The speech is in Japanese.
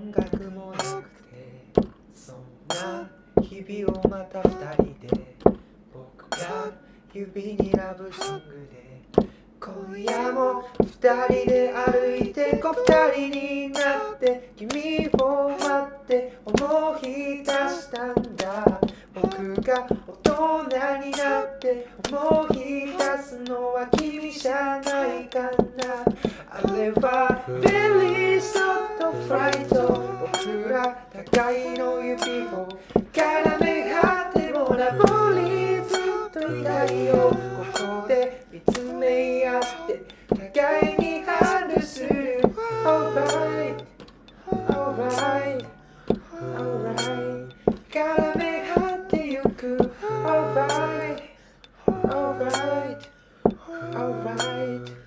音楽もなくて、そんな日々をまた二人で、僕が指にラブソングで、今夜も二人で歩いて二人になって、君を待って思い出したんだ。僕が大人になって思い出すのは君じゃないかな。あれはベリーショットフライト、僕ら互いの指を絡め合ってもナポリずっといたいよ。ここで見つめ合って互いに話す Alright, alright, alright 絡め合ってゆく Alright, alright, alright